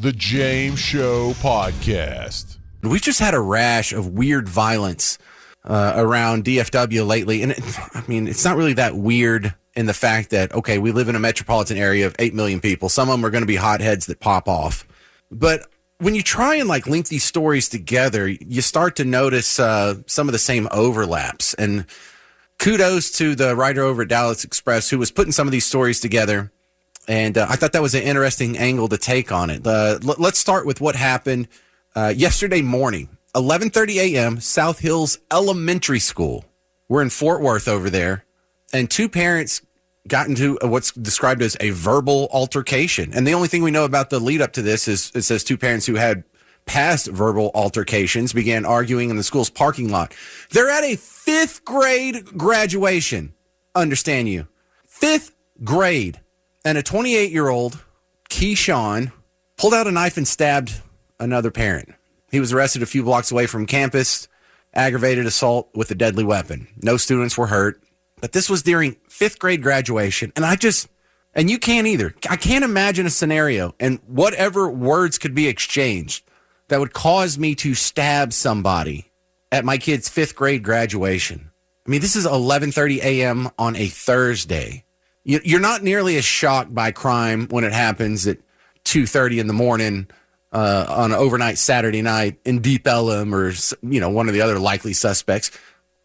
The James Show Podcast. We've just had a rash of weird violence around DFW lately. And it's not really that weird in the fact that, okay, we live in a metropolitan area of 8 million people. Some of them are going to be hotheads that pop off. But when you try and link these stories together, you start to notice some of the same overlaps. And kudos to the writer over at Dallas Express who was putting some of these stories together. And I thought that was an interesting angle to take on it. Let's start with what happened yesterday morning, 11:30 a.m., South Hills Elementary School. We're in Fort Worth over there. And two parents got into what's described as a verbal altercation. And the only thing we know about the lead up to this is it says two parents who had past verbal altercations began arguing in the school's parking lot. They're at a 5th grade graduation. Understand you. 5th grade. And a 28-year-old, Keyshawn, pulled out a knife and stabbed another parent. He was arrested a few blocks away from campus, aggravated assault with a deadly weapon. No students were hurt. But this was during 5th grade graduation. And you can't either. I can't imagine a scenario and whatever words could be exchanged that would cause me to stab somebody at my kid's 5th grade graduation. This is 11:30 a.m. on a Thursday. You're not nearly as shocked by crime when it happens at 2:30 in the morning on an overnight Saturday night in Deep Ellum or one of the other likely suspects.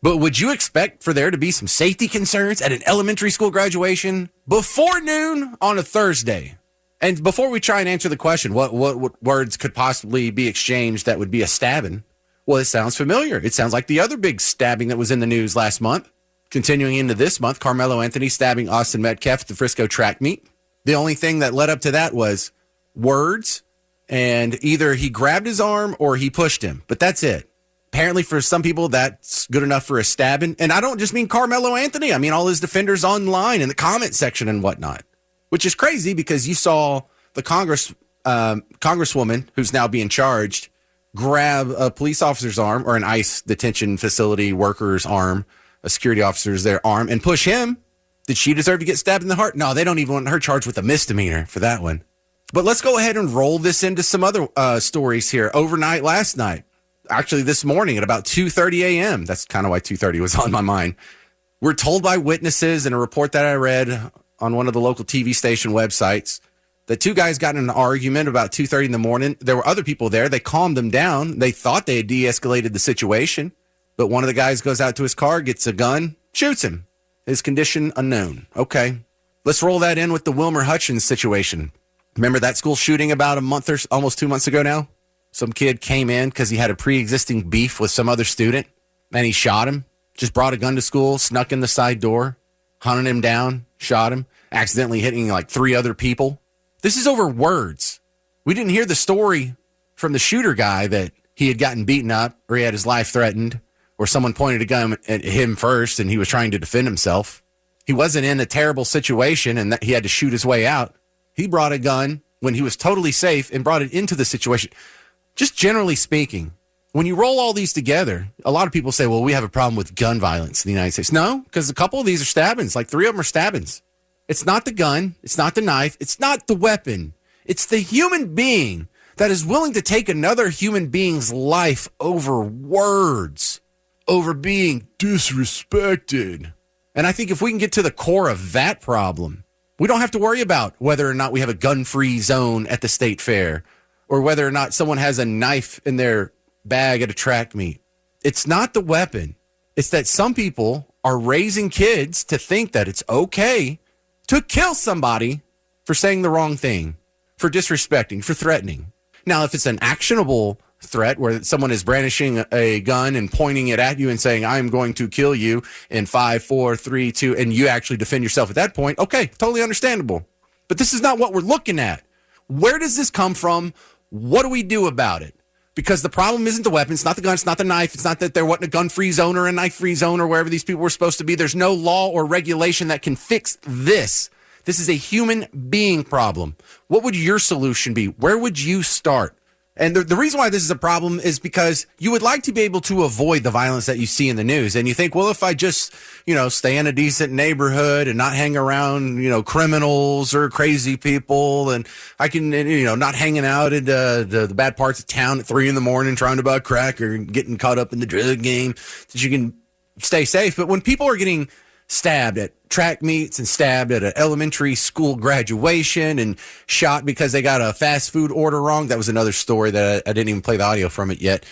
But would you expect for there to be some safety concerns at an elementary school graduation before noon on a Thursday? And before we try and answer the question, what words could possibly be exchanged that would be a stabbing? Well, it sounds familiar. It sounds like the other big stabbing that was in the news last month. Continuing into this month, Carmelo Anthony stabbing Austin Metcalf at the Frisco track meet. The only thing that led up to that was words, and either he grabbed his arm or he pushed him. But that's it. Apparently for some people, that's good enough for a stabbing. And I don't just mean Carmelo Anthony. I mean all his defenders online in the comment section and whatnot, which is crazy because you saw the congresswoman who's now being charged grab a police officer's arm or an ICE detention facility worker's arm, a security officer's their arm, and push him. Did she deserve to get stabbed in the heart? No, they don't even want her charged with a misdemeanor for that one. But let's go ahead and roll this into some other stories here. Overnight last night, actually this morning at about 2:30 a.m., that's kind of why 2:30 was on my mind. We're told by witnesses in a report that I read on one of the local TV station websites that two guys got in an argument about 2:30 in the morning. There were other people there. They calmed them down. They thought they had de-escalated the situation. But one of the guys goes out to his car, gets a gun, shoots him. His condition unknown. Okay. Let's roll that in with the Wilmer Hutchins situation. Remember that school shooting about a month or almost 2 months ago now? Some kid came in because he had a pre-existing beef with some other student, and he shot him. Just brought a gun to school, snuck in the side door, hunted him down, shot him, accidentally hitting 3 other people. This is over words. We didn't hear the story from the shooter guy that he had gotten beaten up or he had his life threatened, or someone pointed a gun at him first and he was trying to defend himself. He wasn't in a terrible situation and that he had to shoot his way out. He brought a gun when he was totally safe and brought it into the situation. Just generally speaking, when you roll all these together, a lot of people say, well, we have a problem with gun violence in the United States. No, because a couple of these are stabbings. 3 of them are stabbings. It's not the gun. It's not the knife. It's not the weapon. It's the human being that is willing to take another human being's life over words, over being disrespected. And I think if we can get to the core of that problem, we don't have to worry about whether or not we have a gun-free zone at the state fair or whether or not someone has a knife in their bag at a track meet. It's not the weapon. It's that some people are raising kids to think that it's okay to kill somebody for saying the wrong thing, for disrespecting, for threatening. Now, if it's an actionable threat where someone is brandishing a gun and pointing it at you and saying, I'm going to kill you in 5, 4, 3, 2, and you actually defend yourself at that point, okay, totally understandable. But this is not what we're looking at. Where does this come from? What do we do about it? Because the problem isn't the weapon. It's not the gun. It's not the knife. It's not that there wasn't a gun-free zone or a knife-free zone or wherever these people were supposed to be. There's no law or regulation that can fix this. This is a human being problem. What would your solution be? Where would you start? And the reason why this is a problem is because you would like to be able to avoid the violence that you see in the news. And you think, well, if I just, stay in a decent neighborhood and not hang around, criminals or crazy people, and I can, not hanging out at the bad parts of town at 3 a.m. trying to buy crack or getting caught up in the drug game, that you can stay safe. But when people are getting stabbed at track meets and stabbed at an elementary school graduation and shot because they got a fast food order wrong. That was another story that I didn't even play the audio from it yet.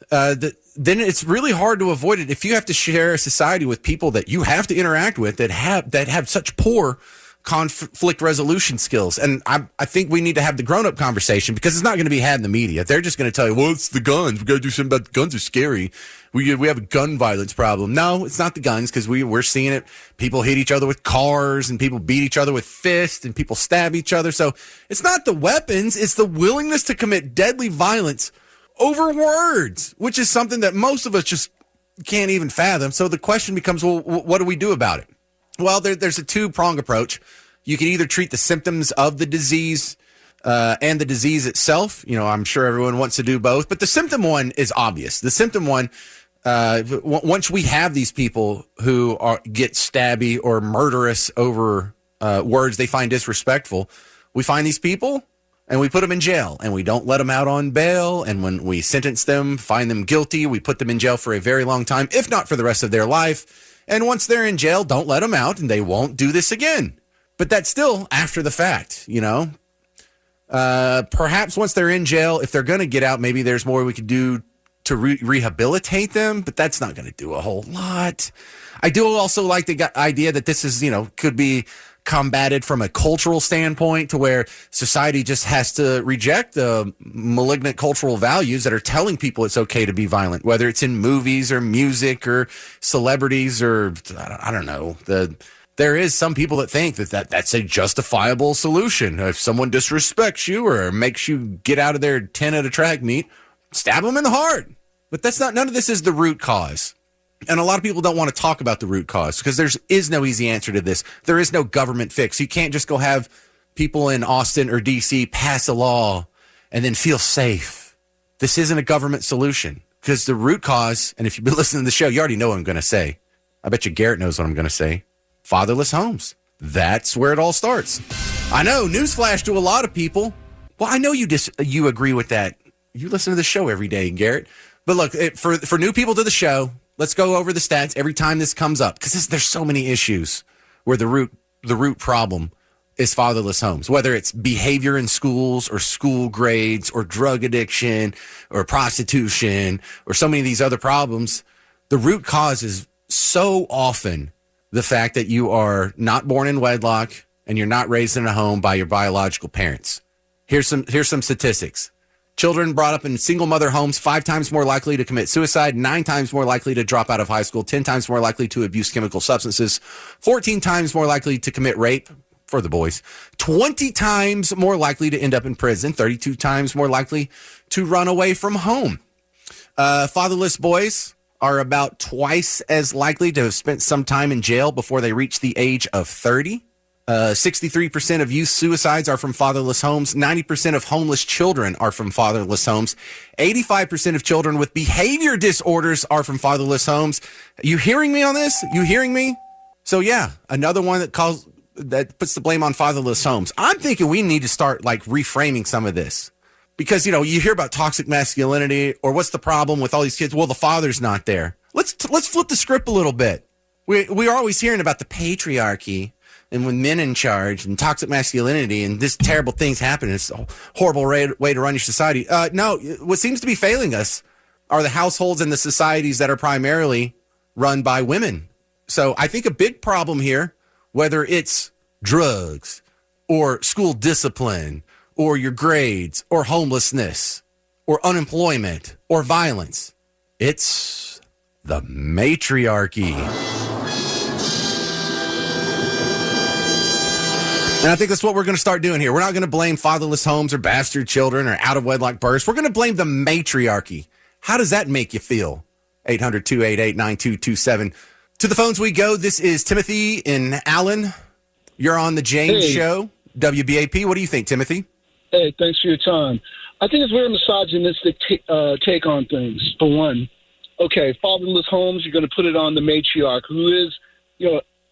Then it's really hard to avoid it if you have to share a society with people that you have to interact with that have such poor conflict resolution skills. And I think we need to have the grown-up conversation because it's not going to be had in the media. They're just going to tell you, well, it's the guns. We got to do something about the guns are scary. We have a gun violence problem. No, it's not the guns because we're seeing it. People hit each other with cars and people beat each other with fists and people stab each other. So it's not the weapons. It's the willingness to commit deadly violence over words, which is something that most of us just can't even fathom. So the question becomes, well, what do we do about it? Well, there's a two-prong approach. You can either treat the symptoms of the disease and the disease itself. I'm sure everyone wants to do both, but the symptom one is obvious. The symptom one, once we have these people who get stabby or murderous over words they find disrespectful, we find these people and we put them in jail and we don't let them out on bail. And when we sentence them, find them guilty, we put them in jail for a very long time, if not for the rest of their life. And once they're in jail, don't let them out and they won't do this again. But that's still after the fact, Perhaps once they're in jail, if they're going to get out, maybe there's more we could do to rehabilitate them, but that's not going to do a whole lot. I do also like the idea that this is, could be combated from a cultural standpoint to where society just has to reject the malignant cultural values that are telling people it's okay to be violent, whether it's in movies or music or celebrities or I don't know. There is some people that think that's a justifiable solution. If someone disrespects you or makes you get out of their tent at a track meet, stab them in the heart. But none of this is the root cause. And a lot of people don't want to talk about the root cause because there is no easy answer to this. There is no government fix. You can't just go have people in Austin or D.C. pass a law and then feel safe. This isn't a government solution because the root cause, and if you've been listening to the show, you already know what I'm going to say. I bet you Garrett knows what I'm going to say. Fatherless homes. That's where it all starts. I know, newsflash to a lot of people. Well, I know you agree with that. You listen to the show every day, Garrett. But look, for new people to the show, let's go over the stats every time this comes up because there's so many issues where the root problem is fatherless homes, whether it's behavior in schools or school grades or drug addiction or prostitution or so many of these other problems. The root cause is so often the fact that you are not born in wedlock and you're not raised in a home by your biological parents. Here's some statistics. Children brought up in single mother homes, 5 times more likely to commit suicide, 9 times more likely to drop out of high school, 10 times more likely to abuse chemical substances, 14 times more likely to commit rape for the boys, 20 times more likely to end up in prison, 32 times more likely to run away from home. Fatherless boys are about twice as likely to have spent some time in jail before they reach the age of 30. 63% of youth suicides are from fatherless homes. 90% of homeless children are from fatherless homes. 85% of children with behavior disorders are from fatherless homes. You hearing me on this? You hearing me? So yeah, another one that puts the blame on fatherless homes. I'm thinking we need to start reframing some of this because, you hear about toxic masculinity or what's the problem with all these kids? Well, the father's not there. Let's flip the script a little bit. We are always hearing about the patriarchy and when men in charge and toxic masculinity and this terrible things happen. It's a horrible way to run your society. No, what seems to be failing us are the households and the societies that are primarily run by women. So I think a big problem here, whether it's drugs or school discipline or your grades or homelessness or unemployment or violence, it's the matriarchy. And I think that's what we're going to start doing here. We're not going to blame fatherless homes or bastard children or out of wedlock births. We're going to blame the matriarchy. How does that make you feel? 800-288-9227. To the phones we go. This is Timothy in Allen. You're on the James Show, WBAP. What do you think, Timothy? Hey, thanks for your time. I think it's very misogynistic take on things. For one, okay, fatherless homes, you're going to put it on the matriarch who is,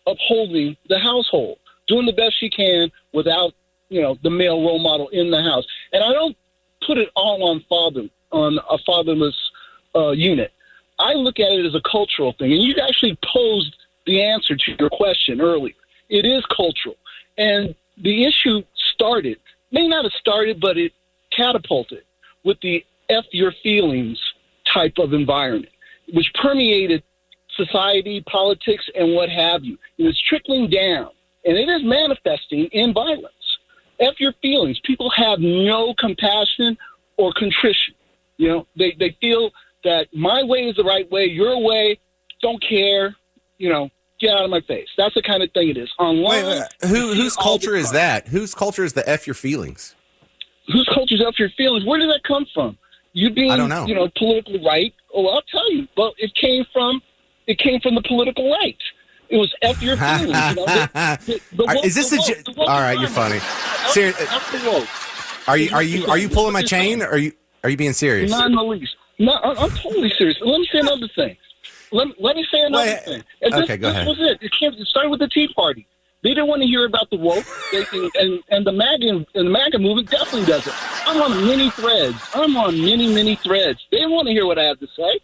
upholding the household, doing the best she can without, the male role model in the house. And I don't put it all on a fatherless unit. I look at it as a cultural thing. And you actually posed the answer to your question earlier. It is cultural. And the issue may not have started, but it catapulted with the F your feelings type of environment, which permeated society, politics, and what have you. It was trickling down, and it is manifesting in violence. F your feelings. People have no compassion or contrition. They feel that my way is the right way, your way, don't care, get out of my face. That's the kind of thing it is. Online, wait. Whose culture is that? Whose culture is the F your feelings? Whose culture is F your feelings? Where did that come from? You being, I don't know. Politically right? Oh, I'll tell you. Well, it came from the political right. It was F your feelings. Is this all right? You're funny. Seriously, are you pulling my chain? Or are you being serious? Not in the least. No, I'm totally serious. Let me say another thing. Let me say another thing. Okay, go ahead. This was it. It started with the Tea Party. They didn't want to hear about the woke, and the MAGA movement definitely doesn't. I'm on many threads. I'm on many threads. They didn't want to hear what I have to say.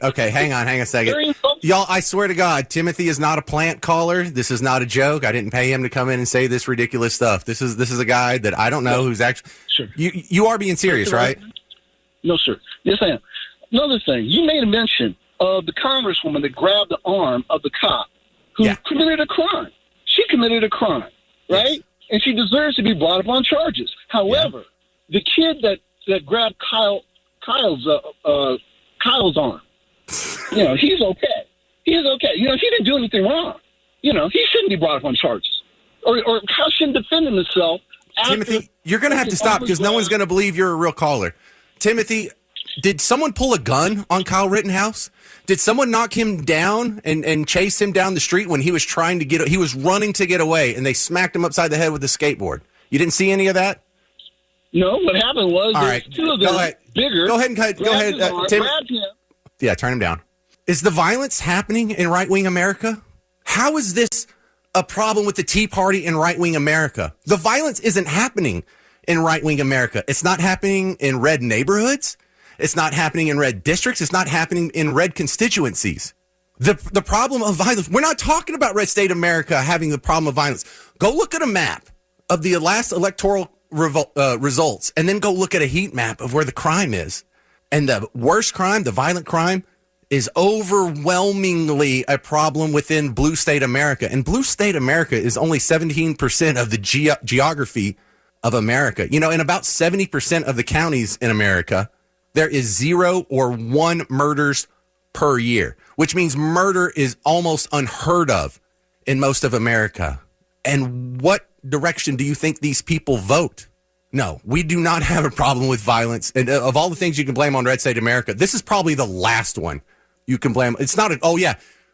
Okay, hang on a second. Y'all, I swear to God, Timothy is not a plant caller. This is not a joke. I didn't pay him to come in and say this ridiculous stuff. This is a guy that I don't know who's actually... Sure. You are being serious, right? No, sir. Yes, I am. Another thing, you made a mention of the congresswoman that grabbed the arm of the cop who committed a crime. She committed a crime, right? Yes. And she deserves to be brought up on charges. However, the kid that grabbed Kyle's arm, he's okay. He's okay. He didn't do anything wrong. He shouldn't be brought up on charges. Or Kyle shouldn't defend himself. Timothy, you're going to have to stop because no one's going to believe you're a real caller. Timothy, did someone pull a gun on Kyle Rittenhouse? Did someone knock him down and chase him down the street when he was he was running to get away and they smacked him upside the head with a skateboard? You didn't see any of that? No, what happened was two of them bigger. Go ahead. Tim. Yeah, turn him down. Is the violence happening in right-wing America? How is this a problem with the Tea Party in right-wing America? The violence isn't happening in right-wing America. It's not happening in red neighborhoods. It's not happening in red districts. It's not happening in red constituencies. The problem of violence, we're not talking about red state America having the problem of violence. Go look at a map of the last electoral results and then go look at a heat map of where the crime is. And the worst crime, the violent crime, is overwhelmingly a problem within blue state America. And blue state America is only 17% of the geography of America. In about 70% of the counties in America, there is 0 or 1 murders per year, which means murder is almost unheard of in most of America. And what direction do you think these people vote? No, we do not have a problem with violence. And of all the things you can blame on red state America, this is probably the last one you can blame. It's not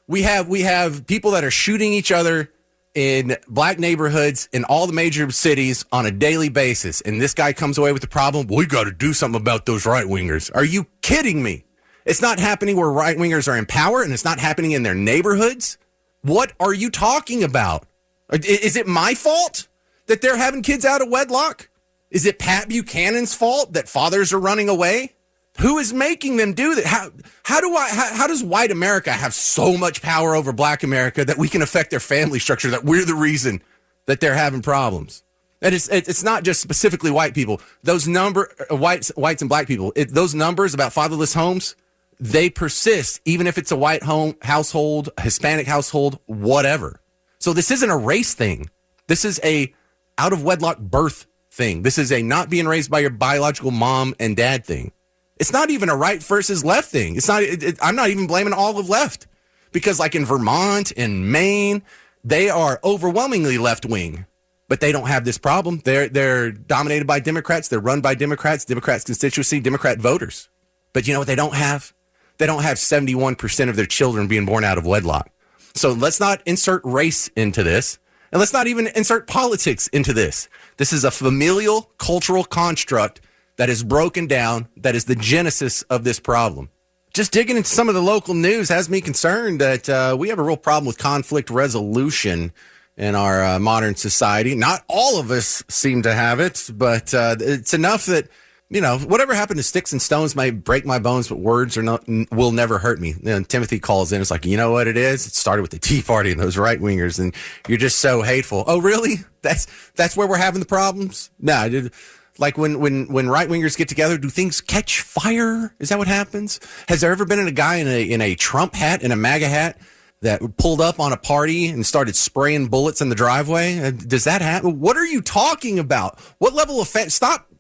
we have people that are shooting each other in black neighborhoods in all the major cities on a daily basis. And this guy comes away with the problem. We got to do something about those right wingers. Are you kidding me? It's not happening where right wingers are in power, and it's not happening in their neighborhoods. What are you talking about? Is it my fault that they're having kids out of wedlock? Is it Pat Buchanan's fault that fathers are running away? Who is making them do that? How does white America have so much power over black America that we can affect their family structure, that we're the reason that they're having problems? And it's not just specifically white people. Those whites and black people, those numbers about fatherless homes, they persist even if it's a white home household, a Hispanic household, whatever. So this isn't a race thing. This is a out of wedlock birth thing. This is a not being raised by your biological mom and dad thing. It's not even a right versus left thing. It's not. I'm not even blaming all of left, because like in Vermont and Maine, they are overwhelmingly left wing, but they don't have this problem. They're dominated by Democrats. They're run by Democrats, Democrats constituency, Democrat voters. But you know what they don't have? They don't have 71% of their children being born out of wedlock. So let's not insert race into this, and let's not even insert politics into this. This is a familial cultural construct that is broken down, that is the genesis of this problem. Just digging into some of the local news has me concerned that we have a real problem with conflict resolution in our modern society. Not all of us seem to have it, but it's enough that, whatever happened to sticks and stones may break my bones, but words will never hurt me. And Timothy calls in. It's like, you know what it is? It started with the Tea Party and those right wingers, and you're just so hateful. Oh, really? That's where we're having the problems? No, dude. Like when right wingers get together, do things catch fire? Is that what happens? Has there ever been a guy in a Trump hat and a MAGA hat that pulled up on a party and started spraying bullets in the driveway? Does that happen? What are you talking about? What level of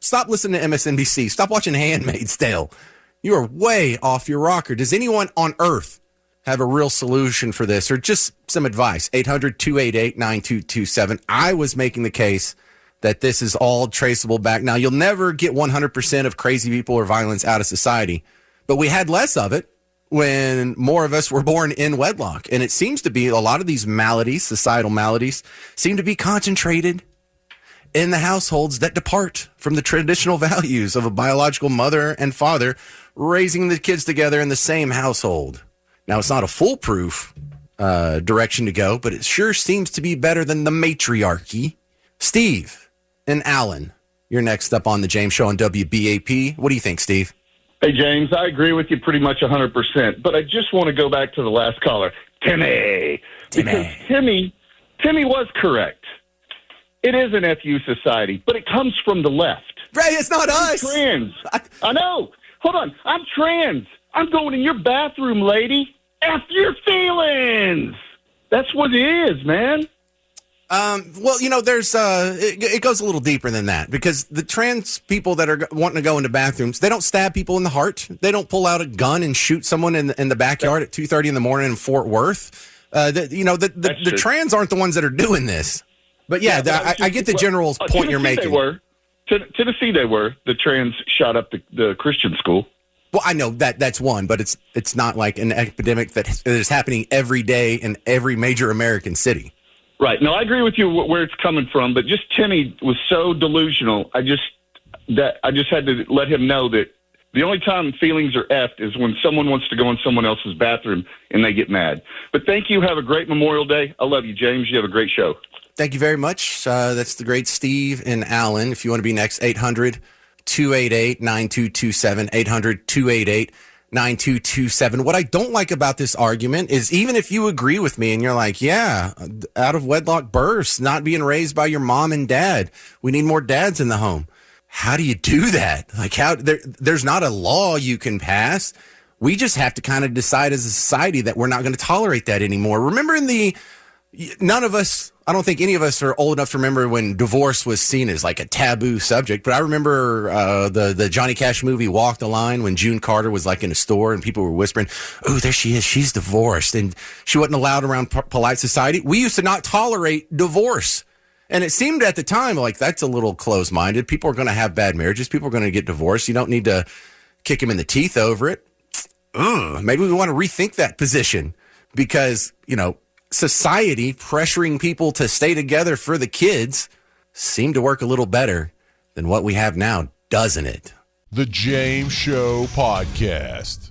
Stop listening to MSNBC. Stop watching Handmaid's Tale. You are way off your rocker. Does anyone on earth have a real solution for this, or just some advice? 800-288-9227. I was making the case that this is all traceable back. Now, you'll never get 100% of crazy people or violence out of society, but we had less of it when more of us were born in wedlock. And it seems to be a lot of these maladies, societal maladies, seem to be concentrated in the households that depart from the traditional values of a biological mother and father raising the kids together in the same household. Now, it's not a foolproof direction to go, but it sure seems to be better than the matriarchy. Steve and Alan, you're next up on the James Show on WBAP. What do you think, Steve? Hey, James, I agree with you pretty much 100%, but I just want to go back to the last caller, Timmy. Because Timmy was correct. It is an FU society, but it comes from the left. Ray, it's not us. I'm trans. I know. Hold on. I'm trans. I'm going in your bathroom, lady. F your feelings. That's what it is, man. Well, there's it goes a little deeper than that, because the trans people that are wanting to go into bathrooms, they don't stab people in the heart. They don't pull out a gun and shoot someone in the backyard at 2:30 in the morning in Fort Worth. The trans aren't the ones that are doing this. But I get the general point you're making. Tennessee, they were. The trans shot up the Christian school. Well, I know that's one, but it's not like an epidemic that is happening every day in every major American city. Right. No, I agree with you where it's coming from, but just Timmy was so delusional. I just had to let him know that the only time feelings are effed is when someone wants to go in someone else's bathroom and they get mad. But thank you. Have a great Memorial Day. I love you, James. You have a great show. Thank you very much. That's the great Steve and Alan. If you want to be next, 800-288-9227, 800-288-9227. What I don't like about this argument is, even if you agree with me and you're like, yeah, out of wedlock births, not being raised by your mom and dad, we need more dads in the home. How do you do that? Like, there's not a law you can pass. We just have to kind of decide as a society that we're not going to tolerate that anymore. Remember none of us, I don't think any of us are old enough to remember when divorce was seen as like a taboo subject, but I remember the Johnny Cash movie Walk the Line, when June Carter was like in a store and people were whispering, oh, there she is, she's divorced, and she wasn't allowed around polite society. We used to not tolerate divorce, and it seemed at the time like that's a little closed-minded. People are going to have bad marriages, people are going to get divorced, you don't need to kick them in the teeth over it. Maybe we want to rethink that position, because society pressuring people to stay together for the kids seemed to work a little better than what we have now, doesn't it? The James Show Podcast.